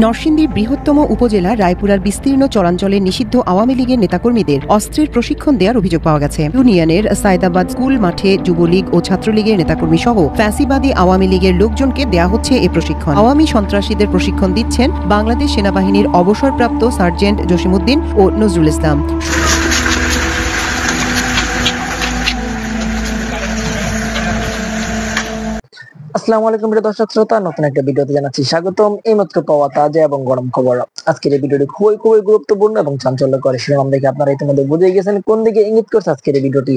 নরসিংদীর বৃহত্তম উপজেলা রায়পুরার বিস্তীর্ণ চরাঞ্চলে নিষিদ্ধ আওয়ামী লীগের নেতাকর্মীদের অস্ত্রের প্রশিক্ষণ দেওয়ার অভিযোগ পাওয়া গেছে। ইউনিয়নের সায়দাবাদ স্কুল মাঠে যুবলীগ ও ছাত্রলীগের নেতাকর্মী সহ ফ্যাসিবাদী আওয়ামী লীগের লোকজনকে দেয়া হচ্ছে এ প্রশিক্ষণ। আওয়ামী সন্ত্রাসীদের প্রশিক্ষণ দিচ্ছেন বাংলাদেশ সেনাবাহিনীর অবসরপ্রাপ্ত সার্জেন্ট জসিমউদ্দিন ও নজরুল ইসলাম। আসসালামু আলাইকুম প্রিয় দর্শক শ্রোতা, নতুন একটা ভিডিওতে জানাচ্ছি স্বাগতম। এইমাত্র পাওয়া তাজা এবং গরম খবর। আজকের এই ভিডিওটি খুবই গুরুত্বপূর্ণ এবং চাঞ্চল্যকর। শিরোনাম দেখে আপনারা ইতিমধ্যে বুঝে গেছেন কোন দিকে ইঙ্গিত করছে আজকের এই ভিডিওটি।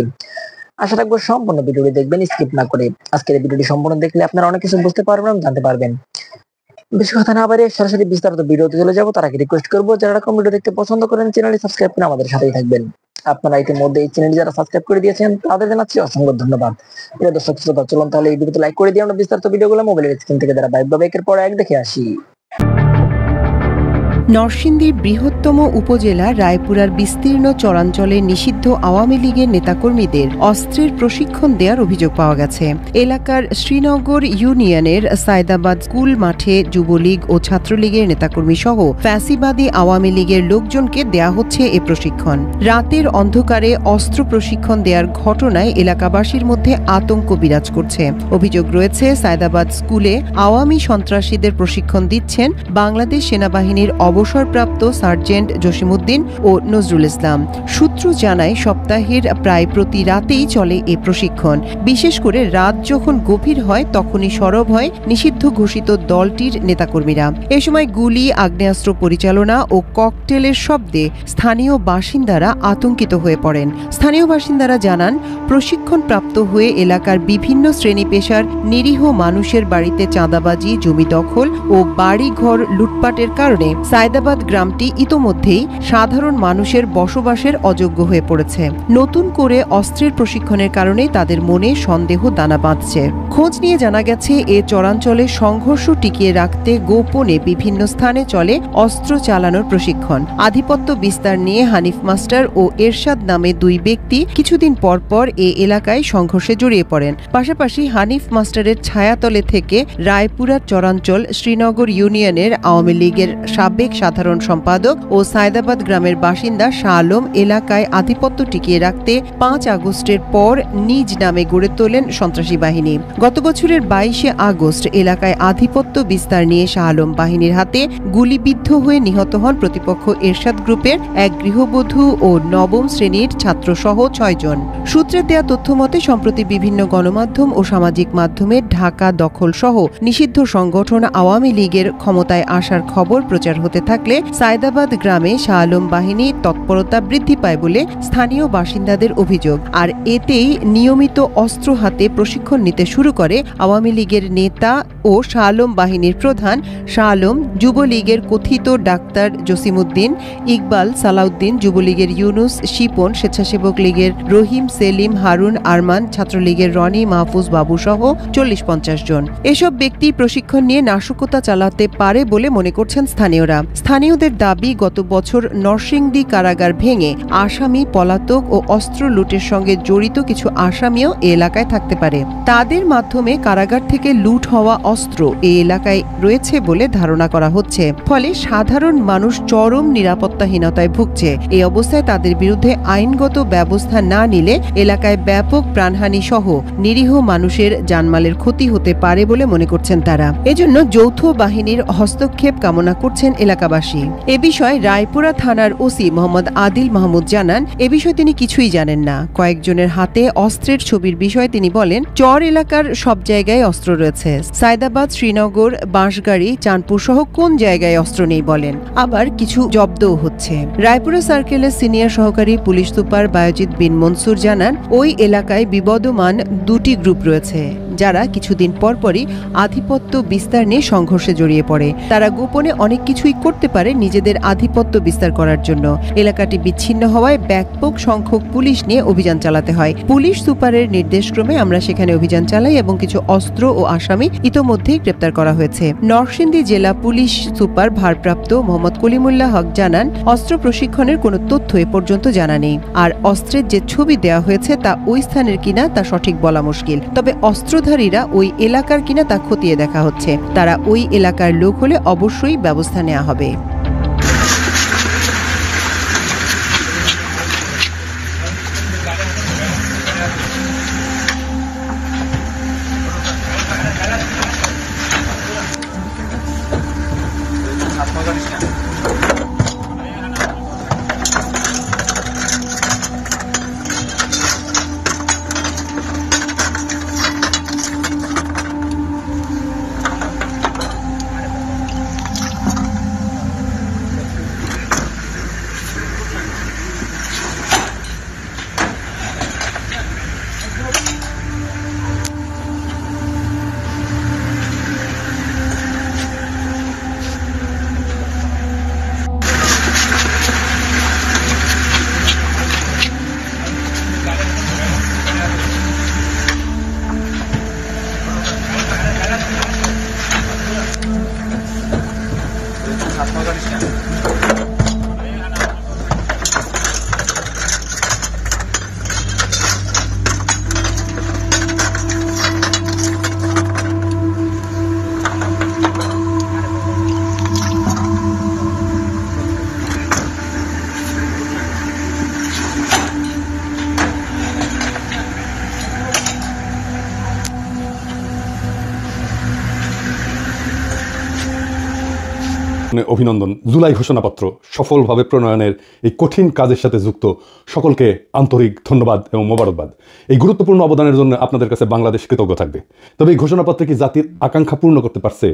আশা রাখবো সম্পূর্ণ ভিডিওটি দেখবেন, স্কিপ না করে। আজকের এই ভিডিওটি সম্পূর্ণ দেখলে আপনারা অনেক কিছু বুঝতে পারবেন, জানতে পারবেন। বেশি কথা না বাড়িয়ে সরাসরি বিস্তারিত ভিডিওতে চলে যাবো। তার আগে রিকোয়েস্ট করবো, যারা ভিডিও দেখতে পছন্দ করেন চ্যানেলটি সাবস্ক্রাইব করে আমাদের সাথেই থাকবেন। আপনারা ইতিমধ্যে এই চ্যানেলটি যারা সাবস্ক্রাইব করে দিয়েছেন তাদের জানাচ্ছি অসংখ্য ধন্যবাদ। প্রিয় দর্শক শ্রোতা, চলুন তাহলে এই ভিডিওতে লাইক করে দিয়ে আমরা বিস্তারিত ভিডিওগুলো মোবাইলের স্ক্রিন থেকে ধারাবাহিকভাবে একের পর এক দেখে আসি। নরসিংদীর বৃহত্তম উপজেলা রায়পুরার বিস্তীর্ণ চরাঞ্চলে নিষিদ্ধ আওয়ামী লীগের নেতাকর্মীদের অস্ত্রের প্রশিক্ষণ দেওয়ার অভিযোগ পাওয়া গেছে। এলাকার শ্রীনগর ইউনিয়নের সায়দাবাদ স্কুল মাঠে যুবলীগ ও ছাত্রলীগের নেতাকর্মী সহ ফ্যাসিবাদী আওয়ামী লীগের লোকজনকে দেয়া হচ্ছে এ প্রশিক্ষণ। রাতের অন্ধকারে অস্ত্র প্রশিক্ষণ দেওয়ার ঘটনায় এলাকাবাসীর মধ্যে আতঙ্ক বিরাজ করছে। অভিযোগ রয়েছে, সায়দাবাদ স্কুলে আওয়ামী সন্ত্রাসীদের প্রশিক্ষণ দিচ্ছেন বাংলাদেশ সেনাবাহিনীর অবসরপ্রাপ্ত সার্জেন্ট জসিমউদ্দিন ও নজরুল ইসলাম। সূত্র জানায়, সপ্তাহের প্রায় প্রতি রাতেই চলে এ প্রশিক্ষণ। বিশেষ করে রাত যখন গভীর হয় তখনই সরব হয় নিষিদ্ধ ঘোষিত দলটির নেতাকর্মীরা। এ সময় গুলি, আগ্নেয়াস্ত্র পরিচালনা ও ককটেলের শব্দে স্থানীয় বাসিন্দারা আতঙ্কিত হয়ে পড়েন। স্থানীয় বাসিন্দারা জানান, প্রশিক্ষণপ্রাপ্ত হয়ে এলাকার বিভিন্ন শ্রেণী পেশার নিরীহ মানুষের বাড়িতে চাঁদাবাজি, জমি দখল ও বাড়িঘর লুটপাটের কারণে সায়দাবাদ গ্রামটি ইতোমধ্যেই সাধারণ মানুষের বসবাসের অযোগ্য হয়ে পড়েছে। নতুন করে অস্ত্রের প্রশিক্ষণের কারণে তাদের মনে সন্দেহ দানা বাঁধছে। খোঁজ নিয়ে জানা গেছে, এ চরাঞ্চলে সংঘর্ষ টিকিয়ে রাখতে গোপনে বিভিন্ন স্থানে চলে অস্ত্র চালানোর প্রশিক্ষণ। আধিপত্য বিস্তার নিয়ে হানিফ মাস্টার ও এরশাদ নামে দুই ব্যক্তি কিছুদিন পর এ এলাকায় সংঘর্ষে জড়িয়ে পড়েন। পাশাপাশি হানিফ মাস্টারের ছায়াতলে থেকে রায়পুরার চরাঞ্চল শ্রীনগর ইউনিয়নের আওয়ামী লীগের সাবেক সাধারণ সম্পাদক ও সায়দাবাদ গ্রামের বাসিন্দা শাহ আলম এলাকায় আধিপত্য টিকিয়ে রাখতে 5 আগস্টের পর নিজ নামে গড়ে তোলেন সন্ত্রাসী বাহিনী। গত বছরের 22 আগস্ট এলাকায় আধিপত্য বিস্তার নিয়ে শাহ আলম বাহিনীর হাতে গুলিবিদ্ধ হয়ে নিহত হন প্রতিপক্ষ এরশাদ গ্রুপের এক গৃহবধূ ও নবম শ্রেণীর ছাত্র সহ 6 জন। সূত্রে দেয়া তথ্য মতে, সম্প্রতি বিভিন্ন গণমাধ্যম ও সামাজিক মাধ্যমে ঢাকা দখল সহ নিষিদ্ধ সংগঠন আওয়ামী লীগের ক্ষমতায় আসার খবর প্রচার হতে থাকলে সায়দাবাদ গ্রামে শাহ আলম বাহিনী তৎপরতা বৃদ্ধি পায় বলে স্থানীয় বাসিন্দাদের অভিযোগ। আর এতেই নিয়মিত অস্ত্র হাতে প্রশিক্ষণ নিতে শুরু করে আওয়ামী লীগের নেতা ও শাহ আলম বাহিনীর প্রধান শাহ আলম, যুবলীগের কথিত ডাক্তার জসিমউদ্দিন, ইকবাল, সালাউদ্দিন, যুবলীগের ইউনুস, শিপন, স্বেচ্ছাসেবক লীগের রহিম, সেলিম, হারুন, আরমান, ছাত্রলীগের রনি, মাহফুজ বাবু সহ 40-50 জন। এসব ব্যক্তি প্রশিক্ষণ নিয়ে নাশকতা চালাতে পারে বলে মনে করছেন স্থানীয়রা। স্থানীয়দের দাবি, গত বছর নরসিংদী কারাগার ভেঙে আসামি পলাতক ও অস্ত্র লুটের সঙ্গে জড়িত কিছু আসামিও এ এলাকায় থাকতে পারে। তাদের মাধ্যমে কারাগার থেকে লুট হওয়া অস্ত্র এই এলাকায় রয়েছে বলে ধারণা করা হচ্ছে। ফলে সাধারণ মানুষ চরম নিরাপত্তাহীনতায় ভুগছে। এই অবস্থায় তাদের বিরুদ্ধে আইনগত ব্যবস্থা না নিলে এলাকায় ব্যাপক প্রাণহানি সহ নিরীহ মানুষের জানমালের ক্ষতি হতে পারে বলে মনে করছেন তারা। এজন্য যৌথ বাহিনীর হস্তক্ষেপ কামনা করছেন এলাকাবাসী। এ বিষয়ে রায়পুরা থানার ওসি মোহাম্মদ আদিল মাহমুদ জানান, এ বিষয়ে তিনি কিছুই জানেন না। কয়েকজনের হাতে অস্ত্রের ছবির বিষয়ে তিনি বলেন, চর এলাকার সব জায়গায় অস্ত্র রয়েছে। সায়দাবাদ, শ্রীনগর, বাঁশগাড়ি, চাঁদপুর সহ কোন জায়গায় অস্ত্র নেই বলেন। আবার কিছু জব্দও হচ্ছে। রায়পুরা সার্কেলের সিনিয়র সহকারী পুলিশ সুপার বায়োজিৎ বিন মনসুর জানান, ওই এলাকায় বিবদমান 2টি গ্রুপ রয়েছে, যারা কিছুদিন পরপরই আধিপত্য বিস্তার নিয়ে সংঘর্ষে জড়িয়ে পড়ে। তারা গোপনে অনেক কিছুই করতে পারে নিজেদের আধিপত্য বিস্তার করার জন্য। এলাকাটি বিচ্ছিন্ন হওয়ায় ব্যাপক সংখ্যক পুলিশ নিয়ে অভিযান চালাতে হয়। পুলিশ সুপারের নির্দেশক্রমে আমরা সেখানে অভিযান চালাই এবং কিছু অস্ত্র ও আসামি ইতোমধ্যেই গ্রেপ্তার করা হয়েছে। নরসিংদী জেলা পুলিশ সুপার ভারপ্রাপ্ত মোহাম্মদ কলিমুল্লাহ হক জানান, অস্ত্র প্রশিক্ষণের কোনো তথ্য এ পর্যন্ত জানা নেই। আর অস্ত্রের যে ছবি দেওয়া হয়েছে তা ওই স্থানের কিনা তা সঠিক বলা মুশকিল। তবে অস্ত্র সূত্রধারীরা ওই এলাকার কিনা তা খতিয়ে দেখা হচ্ছে। তারা ওই এলাকার লোক হলে অবশ্যই ব্যবস্থা নেওয়া হবে। অভিনন্দন। জুলাই ঘোষণাপত্র সফলভাবে প্রণয়নের এই কঠিন কাজের সাথে যুক্ত সকলকে আন্তরিক ধন্যবাদ এবং মোবারকবাদ। এই গুরুত্বপূর্ণ অবদানের জন্য আপনাদের কাছে বাংলাদেশ কৃতজ্ঞ থাকবে। তবে এই ঘোষণাপত্রে কি জাতির আকাঙ্ক্ষা পূর্ণ করতে পারছে?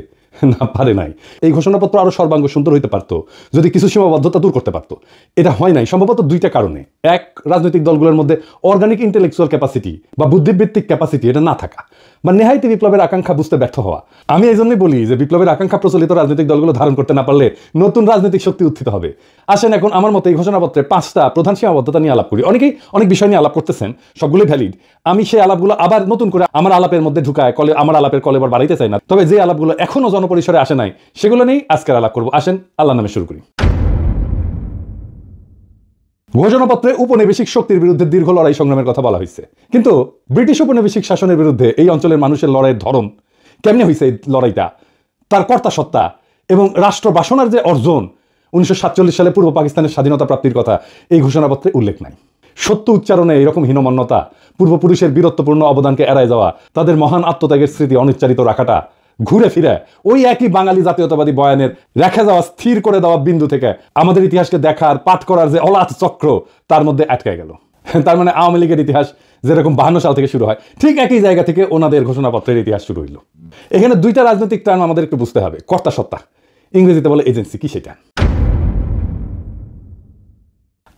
না, পারে নাই। এই ঘোষণাপত্র আরো সর্বাঙ্গ সুন্দর হইতে পারতো যদি কিছু সীমাবদ্ধতা দূর করতে পারতো। এটা হয় নাই সম্ভবত দুইটা কারণে। এক, রাজনৈতিক দলগুলোর মধ্যে অর্গানিক ইন্টেলেকচুয়াল ক্যাপাসিটি বা বুদ্ধিবৃত্তিক ক্যাপাসিটি এটা না থাকা, বা নেহাইতি বিপ্লবের আকাঙ্ক্ষা বুঝতে ব্যর্থ হওয়া। আমি এই জন্যই বলি যে বিপ্লবের আকাঙ্ক্ষা প্রচলিত রাজনৈতিক দলগুলো ধারণ করতে না পারলে নতুন রাজনৈতিক শক্তি উত্থিত হবে। আসেন এখন আমার মতে এই ঘোষণাপত্রে 5টা প্রধান সীমাবদ্ধতা নিয়ে আলাপ করি। অনেকেই অনেক বিষয় নিয়ে আলাপ করতেছেন, সবগুলোই ভ্যালিড। আমি সেই আলাপগুলো আবার নতুন করে আমার আলাপের মধ্যে ঢুকায় আমার আলাপের কলেবর বাড়াইতে চাই না। তবে যে আলাপগুলো এখনো জনপরিসরে আসে নাই সেগুলো নিয়েই আজকের আলাপ করবো। আসেন আল্লাহর নামে শুরু করি। ঘোষণাপত্রে উপনিবেশিক শক্তির বিরুদ্ধে দীর্ঘ লড়াই সংগ্রামের কথা বলা হয়েছে, কিন্তু ব্রিটিশ উপনিবেশিক শাসনের বিরুদ্ধে এই অঞ্চলের মানুষের লড়াইয়ের ধরন কেমনে হয়েছে, এই লড়াইটা, তার কর্তা সত্তা এবং রাষ্ট্র বাসনার যে অর্জন 1947 সালে পূর্ব পাকিস্তানের স্বাধীনতা প্রাপ্তির কথা এই ঘোষণাপত্রে উল্লেখ নাই। সত্য উচ্চারণে এরকম হীনমন্যতা, পূর্বপুরুষের বীরত্বপূর্ণ অবদানকে এড়ায় যাওয়া, তাদের মহান আত্মত্যাগের স্মৃতি অনিচ্চারিত রাখাটা, ঘুরে ফিরে ওই একই বাঙালি জাতীয়তাবাদী বয়ানের রেখে যাওয়া স্থির করে দেওয়া বিন্দু থেকে আমাদের ইতিহাসকে দেখার পাঠ করার যে অলাথ চক্র তার মধ্যে আটকে গেল। তার মানে আওয়ামী লীগের ইতিহাস যেরকম 52 সাল থেকে শুরু হয়, ঠিক একই জায়গা থেকে ওনাদের ঘোষণাপত্রের ইতিহাস শুরু হইল। এখানে দুইটা রাজনৈতিক টার্ম আমাদের একটু বুঝতে হবে। কর্তা সত্তা, ইংরেজিতে বলে এজেন্সি, কি সেটা?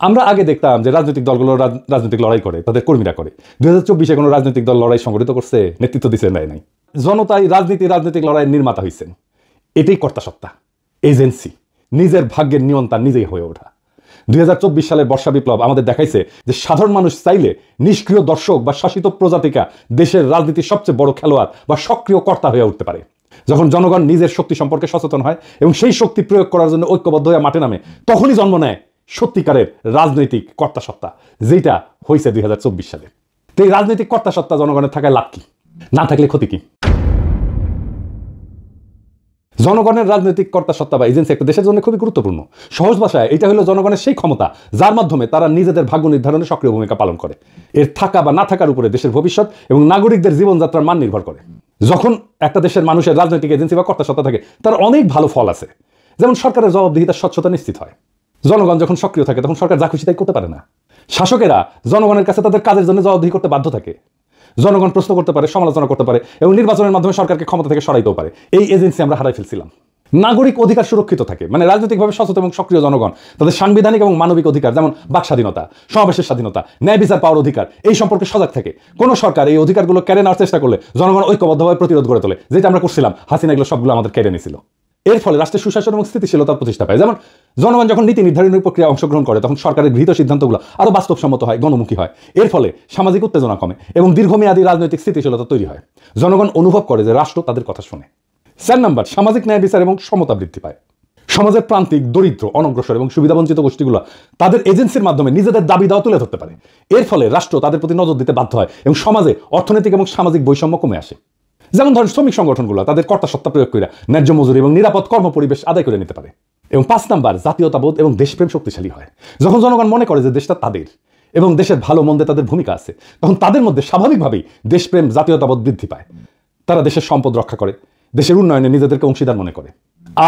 আমরা আগে দেখতাম যে রাজনৈতিক দলগুলো রাজনৈতিক লড়াই করে, তাদের কর্মীরা করে। 2024-এ কোনো রাজনৈতিক দল লড়াই সংগঠিত করছে, নেতৃত্ব দিচ্ছে নাই। জনতাই রাজনৈতিক লড়াইয়ের নির্মাতা হয়েছেন। এটাই কর্তা সত্তা, এজেন্সি, নিজের ভাগ্যের নিয়ন্ত্রণ নিজেই হয়ে ওঠা। 2024 সালের বর্ষা বিপ্লব আমাদের দেখাইছে যে সাধারণ মানুষ চাইলে নিষ্ক্রিয় দর্শক বা শাসিত প্রজাতিকা দেশের রাজনীতির সবচেয়ে বড় খেলোয়াড় বা সক্রিয় কর্তা হয়ে উঠতে পারে। যখন জনগণ নিজের শক্তি সম্পর্কে সচেতন হয় এবং সেই শক্তি প্রয়োগ করার জন্য ঐক্যবদ্ধ হয়ে মাঠে নামে, তখনই জন্ম নেয় সত্যিকারের রাজনৈতিক কর্তা সত্তা, যেটা হয়েছে 2024 সালে। তো এই রাজনৈতিক কর্তা সত্তা জনগণের থাকায় লাভ কি, না থাকলে ক্ষতি কি? জনগণের রাজনৈতিক কর্তা সত্তা বা এজেন্সি একটা দেশের জন্য খুবই গুরুত্বপূর্ণ। সহজ ভাষায় এটা হলো জনগণের সেই ক্ষমতা যার মাধ্যমে তারা নিজেদের ভাগ্য নির্ধারণে সক্রিয় ভূমিকা পালন করে। এর থাকা বা না থাকার উপরে দেশের ভবিষ্যৎ এবং নাগরিকদের জীবনযাত্রার মান নির্ভর করে। যখন একটা দেশের মানুষের রাজনৈতিক এজেন্সি বা কর্তা সত্তা থাকে তার অনেক ভালো ফল আছে। যেমন সরকারের জবাবদিহিতার স্বচ্ছতা নিশ্চিত হয়। জনগণ যখন সক্রিয় থাকে তখন সরকার যা খুশি তাই করতে পারে না। শাসকেরা জনগণের কাছে তাদের কাজের জন্য জবাবদিহি করতে বাধ্য থাকে। জনগণ প্রশ্ন করতে পারে, সমালোচনা করতে পারে এবং নির্বাচনের মাধ্যমে সরকারকে ক্ষমতা থেকে সরাইতেও পারে। এই এজেন্সি আমরা হারাই ফেলছিলাম। নাগরিক অধিকার সুরক্ষিত থাকে, মানে রাজনৈতিকভাবে সচেতন এবং সক্রিয় জনগণ তাদের সাংবিধানিক এবং মানবিক অধিকার যেমন বাক স্বাধীনতা, সমাবেশের স্বাধীনতা, ন্যায় বিচার পাওয়ার অধিকার এই সম্পর্কে সজাগ থাকে। কোন সরকার এই অধিকারগুলো কেড়ে নেওয়ার চেষ্টা করলে জনগণ ঐক্যবদ্ধভাবে প্রতিরোধ গড়ে তোলে, যেটা আমরা করছিলাম। হাসিনা এগুলো সবগুলো আমাদের কেড়ে নিয়েছিল। এর ফলে রাষ্ট্রের সুশাসন এবং স্থিতিশীলতার প্রতিষ্ঠা পায়। যেমন জনগণ যখন নীতি নির্ধারণী প্রক্রিয়া অংশগ্রহণ করে তখন সরকারের গৃহীত সিদ্ধান্তগুলো আরো বাস্তবসম্মত হয়, গণমুখী হয়। এর ফলে সামাজিক উত্তেজনা কমে এবং দীর্ঘমেয়াদী রাজনৈতিক স্থিতিশীলতা তৈরি হয়। জনগণ অনুভব করে যে রাষ্ট্র তাদের কথা শোনে। 4 নাম্বার, সামাজিক ন্যায় বিচার এবং সমতা বৃদ্ধি পায়। সমাজের প্রান্তিক, দরিদ্র, অনগ্রসর এবং সুবিধাবঞ্চিত গোষ্ঠীগুলো তাদের এজেন্সির মাধ্যমে নিজেদের দাবি দাওয়া তুলে ধরতে পারে। এর ফলে রাষ্ট্র তাদের প্রতি নজর দিতে বাধ্য হয় এবং সমাজে অর্থনৈতিক এবং সামাজিক বৈষম্য কমে আসে। যেমন ধরেন শ্রমিক সংগঠনগুলো তাদের কর্তাসত্তা প্রয়োগ করে ন্যায্য মজুরি এবং নিরাপদ কর্মপরিবেশ আদায় করে নিতে পারে। এবং 5 নাম্বার, জাতীয়তাবোধ এবং দেশপ্রেম শক্তিশালী হয়। যখন জনগণ মনে করে যে দেশটা তাদের এবং দেশের ভালো মন্দে তাদের ভূমিকা আছে, তখন তাদের মধ্যে স্বাভাবিকভাবেই দেশপ্রেম, জাতীয়তাবোধ বৃদ্ধি পায়। তারা দেশের সম্পদ রক্ষা করে, দেশের উন্নয়নে নিজেদেরকে অংশীদার মনে করে।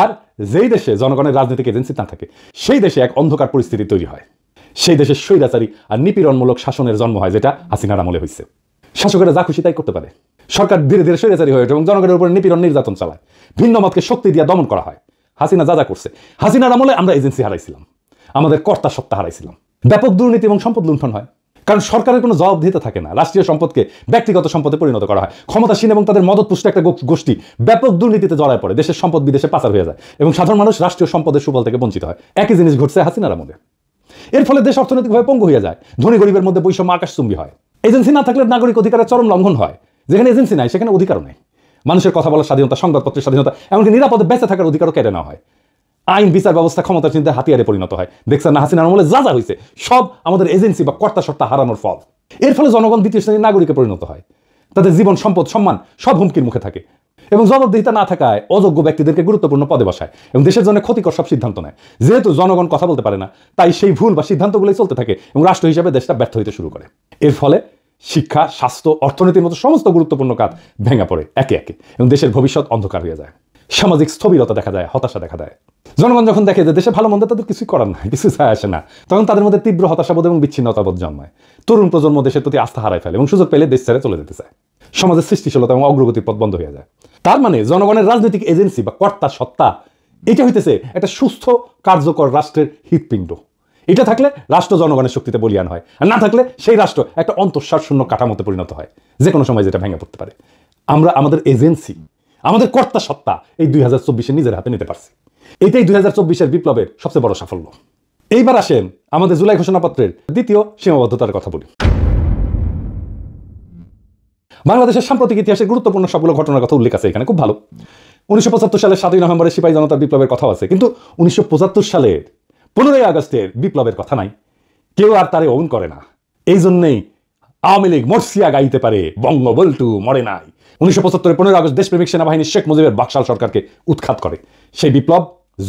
আর যেই দেশে জনগণের রাজনৈতিক এজেন্সি না থাকে, সেই দেশে এক অন্ধকার পরিস্থিতি তৈরি হয়। সেই দেশে স্বৈরাচারী আর নিপীড়নমূলক শাসনের জন্ম হয়, যেটা হাসিনার আমলে হয়েছে। শাসকেরা যা খুশি তাই করতে পারে। সরকার ধীরে ধীরে স্বৈরাচারী হয়ে ওঠে এবং জনগণের উপর নিপীড়ন, নির্যাতন চালায়। ভিন্ন মতকে শক্তি দিয়ে দমন করা হয়। হাসিনা যা যা করছে, হাসিনার আমলে আমরা এজেন্সি হারাইছিলাম, আমাদের কর্তা সত্তা হারাইছিলাম। ব্যাপক দুর্নীতি এবং সম্পদ লুণ্ঠন হয়, কারণ সরকারের কোনো জবাবদিহিতা থাকে না। রাষ্ট্রীয় সম্পদকে ব্যক্তিগত সম্পদে পরিণত করা হয়। ক্ষমতাসীন এবং তাদের মদতপুষ্ট একটা গোষ্ঠী ব্যাপক দুর্নীতিতে জড়ায় পড়ে, দেশের সম্পদ বিদেশে পাচার হয়ে যায় এবং সাধারণ মানুষ রাষ্ট্রীয় সম্পদের সুফল থেকে বঞ্চিত হয়। একই জিনিস ঘটছে হাসিনার আমলে। এর ফলে দেশ অর্থনৈতিকভাবে পঙ্গু হয়ে যায়, ধনী গরিবের মধ্যে বৈষম্য আকাশচুম্বী হয়। এজেন্সি না থাকলে নাগরিক অধিকারের চরম লঙ্ঘন হয়। যেখানে এজেন্সি নাই সেখানে অধিকারও নেই। মানুষের কথা বলার স্বাধীনতা, সংবাদপত্রের স্বাধীনতা, এমনকি নিরাপদে বেঁচে থাকার অধিকারও কেড়ে নেওয়া হয়। আইন বিচার ব্যবস্থা ক্ষমতাসীনদের হাতিয়ারে পরিণত হয়। দেখছেন না হাসিনার আমলে যা যা হয়েছে, সব আমাদের এজেন্সি বা কর্তা সত্তা হারানোর ফল। এর ফলে জনগণ দ্বিতীয় শ্রেণীর নাগরিকে পরিণত হয়। তাদের জীবন, সম্পদ, সম্মান সব হুমকির মুখে থাকে এবং জবাবদিহিতা না থাকায় অযোগ্য ব্যক্তিদেরকে গুরুত্বপূর্ণ পদে বসায় এবং দেশের জন্য ক্ষতিকর সব সিদ্ধান্ত নেয়। যেহেতু জনগণ কথা বলতে পারে না, তাই সেই ভুল বা সিদ্ধান্তগুলোই চলতে থাকে এবং রাষ্ট্র হিসেবে দেশটা ব্যর্থ হইতে শুরু করে। এর ফলে শিক্ষা, স্বাস্থ্য, অর্থনীতির মতো সমস্ত গুরুত্বপূর্ণ কাজ ভেঙে পড়ে একে একে এবং দেশের ভবিষ্যৎ অন্ধকার হয়ে যায়। সামাজিক স্থবিরতা দেখা যায়, হতাশা দেখা দেয়। জনগণ যখন দেখে যে দেশে ভালো মন্দ তাদের কিছুই করার নাই, কিছু যায় আসে না, তখন তাদের মধ্যে তীব্র হতাশাবোধ এবং বিচ্ছিন্নতাবোধ জন্মায়। তরুণ প্রজন্ম দেশের প্রতি আস্থা হারায় ফেলে এবং সুযোগ পেলে দেশ ছেড়ে চলে যেতে চায়। সমাজের সৃষ্টিশীলতা এবং অগ্রগতির পথ বন্ধ হয়ে যায়। তার মানে জনগণের রাজনৈতিক এজেন্সি বা কর্তা সত্তা, এটা হইতেছে একটা সুস্থ কার্যকর রাষ্ট্রের হৃৎপিণ্ড। এটা থাকলে রাষ্ট্র জনগণের শক্তিতে বলিয়ান হয়, আর না থাকলে সেই রাষ্ট্র একটা অন্তঃসার শূন্য কাঠামোতে পরিণত হয়, যে কোনো সময় যেটা ভেঙে পড়তে পারে। আমরা আমাদের এজেন্সি, আমাদের কর্তা সত্তা এই 2024 নিজের হাতে নিতে পারছি। এটাই 2024 বিপ্লবের সবচেয়ে বড় সাফল্য। এইবার আসেন আমাদের জুলাই ঘোষণাপত্রের দ্বিতীয় সীমাবদ্ধতার কথা বলি। বাংলাদেশের সাম্প্রতিক ইতিহাসের গুরুত্বপূর্ণ সবগুলো ঘটনার কথা উল্লেখ আছে এখানে, খুব ভালো। 1975 সালের 7ই নভেম্বরের সিপাহী জনতার বিপ্লবের কথা আছে, কিন্তু 1975 সালের 15ই আগস্টের বিপ্লবের কথা নাই। কেউ আর তারে অন করে না। এই জন্যেই আওয়ামী লীগ মর্সিয়া গাইতে পারে, বঙ্গবল্টু মরে নাই। 1975 15 আগস্ট দেশপ্রেমিক সেনাবাহিনী শেখ মুজিবের বাকশাল সরকারকে উৎখাত করে। সেই বিপ্লব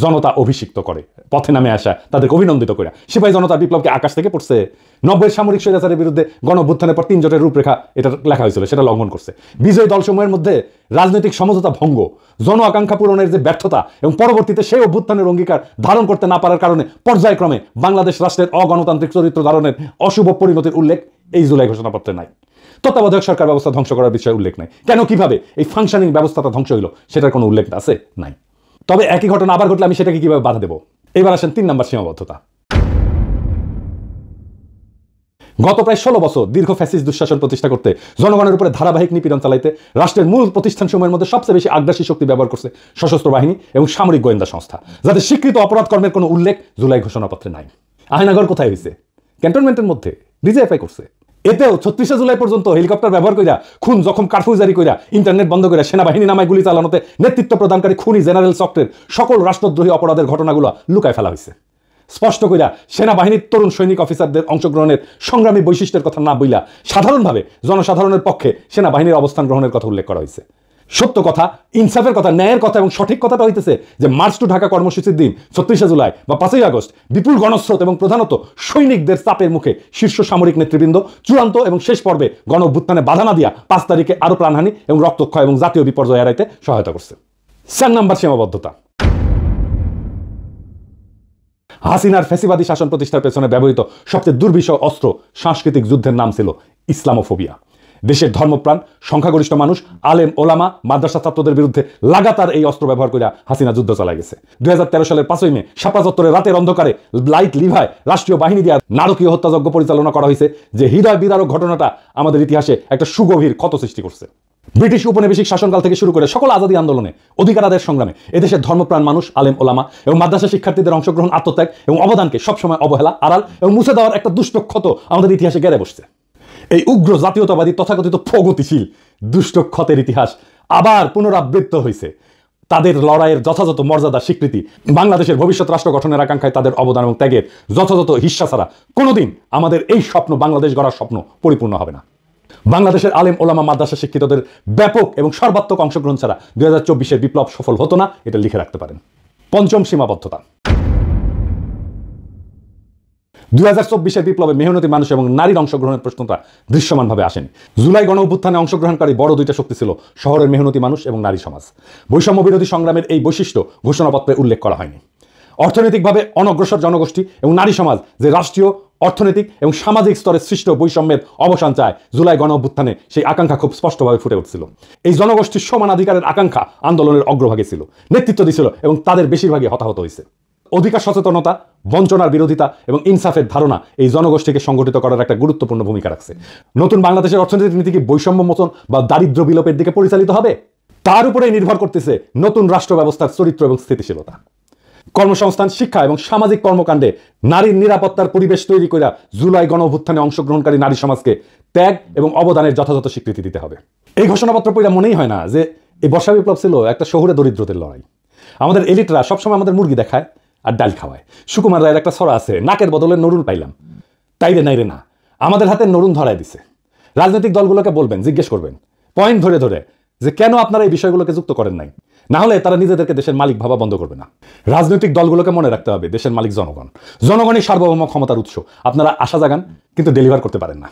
জনতা অভিষিক্ত করে, পথে নামে আসা তাদেরকে অভিনন্দিত করে। সিপাহী জনতার বিপ্লবকে আকাশ থেকে পড়ছে। 90-এর সামরিক স্বৈরাচারের বিরুদ্ধে গণঅভ্যুত্থানের পর 3 জোটের রূপরেখা এটা লেখা হয়েছিল, সেটা লঙ্ঘন করছে। বিজয়ী দলসমূহের মধ্যে রাজনৈতিক সমঝোতা ভঙ্গ, জন আকাঙ্ক্ষা পূরণের যে ব্যর্থতা এবং পরবর্তীতে সেই অভ্যুত্থানের অঙ্গীকার ধারণ করতে না পারার কারণে পর্যায়ক্রমে বাংলাদেশ রাষ্ট্রের অগণতান্ত্রিক চরিত্র ধারণের অশুভ পরিণতির উল্লেখ এই জুলাই ঘোষণাপত্রে নাই। তত্ত্বাবধায়ক সরকার ব্যবস্থা ধ্বংস করার বিষয়ে উল্লেখ নাই। কেন, কিভাবে এই ফাংশনিং ব্যবস্থাটা ধ্বংস হইল সেটার কোনো উল্লেখ আছে নাই। তবে একই ঘটনা আবার ঘটলে আমি সেটাকে কিভাবে বাধা দেব। এবার আসেন 3 নম্বর সীমাবদ্ধতা। গত প্রায় 16 বছর দীর্ঘ ফ্যাসিস্ট দুঃশাসন প্রতিষ্ঠা করতে, জনগণের উপরে ধারাবাহিক নিপীড়ন চালাইতে রাষ্ট্রের মূল প্রতিষ্ঠানসমূহের মধ্যে সবচেয়ে বেশি আগ্রাসী শক্তি ব্যবহার করছে সশস্ত্র বাহিনী এবং সামরিক গোয়েন্দা সংস্থা, যাদের স্বীকৃত অপরাধ কর্মের কোনো উল্লেখ জুলাই ঘোষণাপত্রে নাই। আয়নাগর কোথায় হয়েছে? ক্যান্টনমেন্টের মধ্যে ডিজিএফআই করছে। এতেও 36শে জুলাই পর্যন্ত হেলিকপ্টার ব্যবহার কইরা, খুন জখম কারফিউ জারি কইরা, ইন্টারনেট বন্ধ করে সেনাবাহিনী নামায় গুলি চালানোতে নেতৃত্ব প্রদানকারী খুনি জেনারেল চক্রের সকল রাষ্ট্রদ্রোহী অপরাধের ঘটনাগুলো লুকায় ফেলা হয়েছে। স্পষ্ট কইরা সেনাবাহিনীর তরুণ সৈনিক অফিসারদের অংশগ্রহণের সংগ্রামী বৈশিষ্ট্যের কথা না বইলা সাধারণভাবে জনসাধারণের পক্ষে সেনাবাহিনীর অবস্থান গ্রহণের কথা উল্লেখ করা হয়েছে। সত্য কথা, ইনসাফের কথা, ন্যায়ের কথা এবং সঠিক কথাটা হইতেছে যে মার্চ টু ঢাকা কর্মসূচির দিন 36শে জুলাই বা 5ই আগস্ট বিপুল গণস্রোত এবং প্রধানত সৈনিকদের চাপের মুখে শীর্ষ সামরিক নেতৃবৃন্দ চূড়ান্ত এবং শেষ পর্বে গণ অভ্যুত্থানে বাধা না দিয়া 5 তারিখে আরো প্রাণহানি এবং রক্তক্ষয় এবং জাতীয় বিপর্যয় এড়াইতে সহায়তা করছে। 4 নম্বর সীমাবদ্ধতা। হাসিনার ফ্যাসিবাদী শাসন প্রতিষ্ঠার পেছনে ব্যবহৃত সবচেয়ে দুর্বিষহ অস্ত্র সাংস্কৃতিক যুদ্ধের নাম ছিল ইসলামোফোবিয়া। দেশের ধর্মপ্রাণ সংখ্যাগরিষ্ঠ মানুষ, আলেম ওলামা, মাদ্রাসা ছাত্রদের বিরুদ্ধে লাগাতার এই অস্ত্র ব্যবহার করে হাসিনা যুদ্ধ চালাই গেছে। 2013 সালের 5ই মে শাপলা চত্বরে রাতের অন্ধকারে লাইট লিভায় রাষ্ট্রীয় বাহিনী দিয়ে নারকীয় হত্যাযজ্ঞ পরিচালনা করা হয়েছে, যে হৃদয় বিদারক ঘটনাটা আমাদের ইতিহাসে একটা সুগভীর ক্ষত সৃষ্টি করছে। ব্রিটিশ উপনিবেশিক শাসনকাল থেকে শুরু করে সকল আজাদী আন্দোলনে, অধিকার আদায়ের সংগ্রামে এদেশের ধর্মপ্রাণ মানুষ, আলেম ওলামা এবং মাদ্রাসা শিক্ষার্থীদের অংশগ্রহণ, আত্মত্যাগ এবং অবদানকে সবসময় অবহেলা, আড়াল এবং মুছে দেওয়ার একটা দুষ্ট ক্ষত আমাদের ইতিহাসে গেড়ে বসছে। এই উগ্র জাতীয়তাবাদী তথাকথিত প্রগতিশীল দুষ্ট ক্ষতের ইতিহাস আবার পুনরাবৃত্ত হয়েছে তাদের লড়াইয়ের যথাযথ মর্যাদা স্বীকৃতি, বাংলাদেশের ভবিষ্যৎ রাষ্ট্র গঠনের আকাঙ্ক্ষায় তাদের অবদান এবং ত্যাগের যথাযথ হিস্সা ছাড়া কোনোদিন আমাদের এই স্বপ্ন, বাংলাদেশ গড়ার স্বপ্ন পরিপূর্ণ হবে না। বাংলাদেশের আলেম ওলামা মাদ্রাসা শিক্ষিতদের ব্যাপক এবং সর্বাত্মক অংশগ্রহণ ছাড়া 2024-এর বিপ্লব সফল হতো না, এটা লিখে রাখতে পারেন। পঞ্চম সীমাবদ্ধতা। 2024-এর বিপ্লবে মেহনতি মানুষ এবং নারীর অংশগ্রহণের প্রশ্নটা দৃশ্যমানভাবে আসেনি। জুলাই গণ অভ্যুত্থানে অংশগ্রহণকারী বড় দুইটা শক্তি ছিল শহরের মেহনতি মানুষ এবং নারী সমাজ। বৈষম্য বিরোধী সংগ্রামের এই বৈশিষ্ট্য ঘোষণাপত্রে উল্লেখ করা হয়নি। অর্থনৈতিকভাবে অনগ্রসর জনগোষ্ঠী এবং নারী সমাজ যে রাষ্ট্রীয়, অর্থনৈতিক এবং সামাজিক স্তরে সৃষ্ট বৈষম্যের অবসান চায়, জুলাই গণ অভ্যুত্থানে সেই আকাঙ্ক্ষা খুব স্পষ্টভাবে ফুটে উঠছিল। এই জনগোষ্ঠীর সমানাধিকারের আকাঙ্ক্ষা আন্দোলনের অগ্রভাগে ছিল, নেতৃত্ব দিছিল এবং তাদের বেশিরভাগই হতাহত হয়েছে। অধিকার সচেতনতা, বঞ্চনার বিরোধিতা এবং ইনসাফের ধারণা এই জনগোষ্ঠীকে সংগঠিত করার একটা গুরুত্বপূর্ণ ভূমিকা রাখছে। নতুন বাংলাদেশের অর্থনৈতিক নীতি কি বৈষম্য মোচন বা দারিদ্র্য বিলোপের দিকে পরিচালিত হবে? তার উপরেই নির্ভর করতেছে নতুন রাষ্ট্র ব্যবস্থার চরিত্র এবং স্থিতিশীলতা। কর্মসংস্থান, শিক্ষা এবং সামাজিক কর্মকাণ্ডে নারীর নিরাপত্তার পরিবেশ তৈরি করে জুলাই গণ অভ্যুত্থানে অংশগ্রহণকারী নারী সমাজকে ত্যাগ এবং অবদানের যথাযথ স্বীকৃতি দিতে হবে। এই ঘোষণাপত্র পড়ে মনেই হয় না যে এই বর্ষা বিপ্লব ছিল একটা শহুরে দরিদ্রদের লড়াই। আমাদের এলিটরা সবসময় আমাদের মুরগি দেখায় আর ডাল খাওয়ায়। সুকুমার রায়ের একটা ছড়া আছে, নাকের বদলে নরুন পাইলাম, তাইরে নাইরে না। আমাদের হাতে নরুন ধরায় দিছে। রাজনৈতিক দলগুলোকে বলবেন, জিজ্ঞেস করবেন পয়েন্ট ধরে ধরে যে কেন আপনারা এই বিষয়গুলোকে যুক্ত করেন নাই, না হলে তারা নিজেদেরকে দেশের মালিক ভাবা বন্ধ করবে না। রাজনৈতিক দলগুলোকে মনে রাখতে হবে দেশের মালিক জনগণ, জনগণই সার্বভৌম ক্ষমতার উৎস। আপনারা আশা জাগান কিন্তু ডেলিভার করতে পারেন না,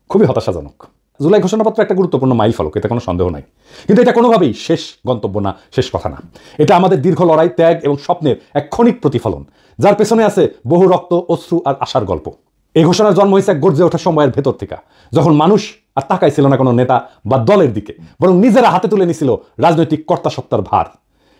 খুবই হতাশাজনক। জুলাই ঘোষণাপত্র একটা গুরুত্বপূর্ণ মাইল ফলক, এতে কোনো সন্দেহ নাই, কিন্তু এটা কোনোভাবেই শেষ গন্তব্য না, শেষ কথা না। এটা আমাদের দীর্ঘ লড়াই, ত্যাগ এবং স্বপ্নের এক ক্ষণিক প্রতিফলন, যার পেছনে আছে বহু রক্ত, অশ্রু আর আশার গল্প। এই ঘোষণার জন্ম হয়েছে এক গর্জে ওঠা সময়ের ভেতর থেকে, যখন মানুষ আর তাকাইছিল না কোনো নেতা বা দলের দিকে, বরং নিজেরা হাতে তুলে নিছিল রাজনৈতিক কর্তাসত্তার ভার।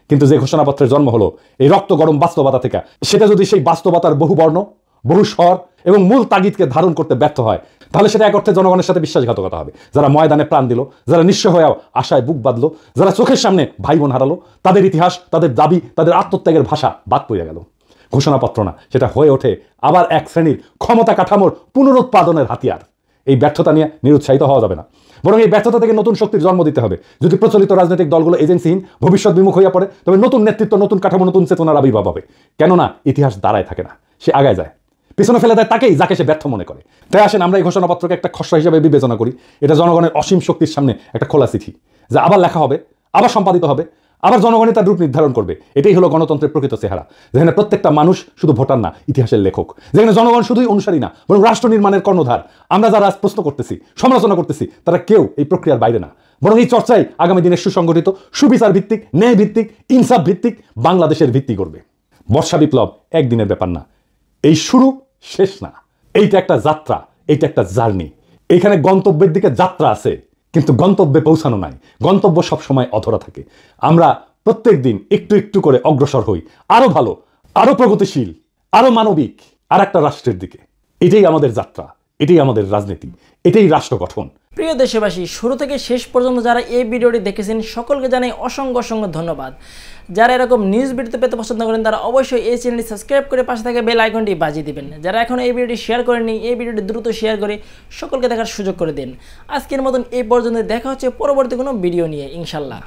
কিন্তু যে ঘোষণাপত্রের জন্ম হলো এই রক্ত গরম বাস্তবতা থেকে, সেটা যদি সেই বাস্তবতার বহু বর্ণ, বহু স্বর এবং মূল তাগিদকে ধারণ করতে ব্যর্থ হয়, তাহলে সেটা এক অর্থে জনগণের সাথে বিশ্বাসঘাতকতা হবে। যারা ময়দানে প্রাণ দিল, যারা নিঃস্ব হয়েও আশায় বুক বাঁধলো, যারা চোখের সামনে ভাই বোন হারালো, তাদের ইতিহাস, তাদের দাবি, তাদের আত্মত্যাগের ভাষা বাদ পড়ে গেল। ঘোষণাপত্র না, সেটা হয়ে ওঠে আবার এক শ্রেণীর ক্ষমতা কাঠামোর পুনরুৎপাদনের হাতিয়ার। এই ব্যর্থতা নিয়ে নিরুৎসাহিত হওয়া যাবে না, বরং এই ব্যর্থতা থেকে নতুন শক্তির জন্ম দিতে হবে। যদি প্রচলিত রাজনৈতিক দলগুলো এজেন্সিহীন, ভবিষ্যৎ বিমুখ হইয়া পড়ে, তবে নতুন নেতৃত্ব, নতুন কাঠামো, নতুন চেতনার আবির্ভাব হবে। কেননা ইতিহাস দাঁড়ায় থাকে না, সে আগায় যায়, পিছনে ফেলে দেয় তাকেই যাকে সে ব্যর্থ মনে করে। তাই আসেন আমরা এই ঘোষণাপত্রকে একটা খসড়া হিসেবে বিবেচনা করি। এটা জনগণের অসীম শক্তির সামনে একটা খোলা চিঠি, যা আবার লেখা হবে, আবার সম্পাদিত হবে, আবার জনগণই তার রূপ নির্ধারণ করবে। এটাই হলো গণতন্ত্রের প্রকৃত চেহারা, যেখানে প্রত্যেকটা মানুষ শুধু ভোটার না, ইতিহাসের লেখক, যেখানে জনগণ শুধুই অনুসারী না, বরং রাষ্ট্র নির্মাণের কর্ণধার। আমরা যারা আজ প্রশ্ন করতেছি, সমালোচনা করতেছি, তারা কেউ এই প্রক্রিয়ার বাইরে না, বরং এই চর্চাই আগামী দিনের সুসংগঠিত, সুবিচার ভিত্তিক, ন্যায় ভিত্তিক, ইনসাফ ভিত্তিক বাংলাদেশের ভিত্তি করবে। বর্ষা বিপ্লব একদিনের ব্যাপার না, এই শুরু শেষ না, এইটা একটা যাত্রা, এইটা একটা জার্নি। এইখানে গন্তব্যের দিকে যাত্রা আছে, কিন্তু গন্তব্যে পৌঁছানো নাই। গন্তব্য সবসময় অধরা থাকে। আমরা প্রত্যেক দিন একটু একটু করে অগ্রসর হই আরো ভালো, আরো প্রগতিশীল, আরো মানবিক আর একটা রাষ্ট্রের দিকে। এটাই আমাদের যাত্রা, এটাই আমাদের রাজনীতি, এটাই রাষ্ট্র গঠন। প্রিয় দেশবাসী, শুরু থেকে শেষ পর্যন্ত যারা এই ভিডিওটি দেখেছেন সকলকে জানাই অসংখ্য অসংখ্য ধন্যবাদ। যারা এরকম নিউজ ভিডিও পেতে পছন্দ করেন তারা অবশ্যই এই চ্যানেলটি সাবস্ক্রাইব করে পাশে থাকা বেল আইকনটি বাজিয়ে দিবেন। যারা এখন এই ভিডিওটি শেয়ার করেননি, এই ভিডিওটি দ্রুত শেয়ার করে সকলকে দেখার সুযোগ করে দিন। আজকের মতন এই পর্যন্ত, দেখা হচ্ছে পরবর্তী কোনো ভিডিও নিয়ে ইনশাল্লাহ।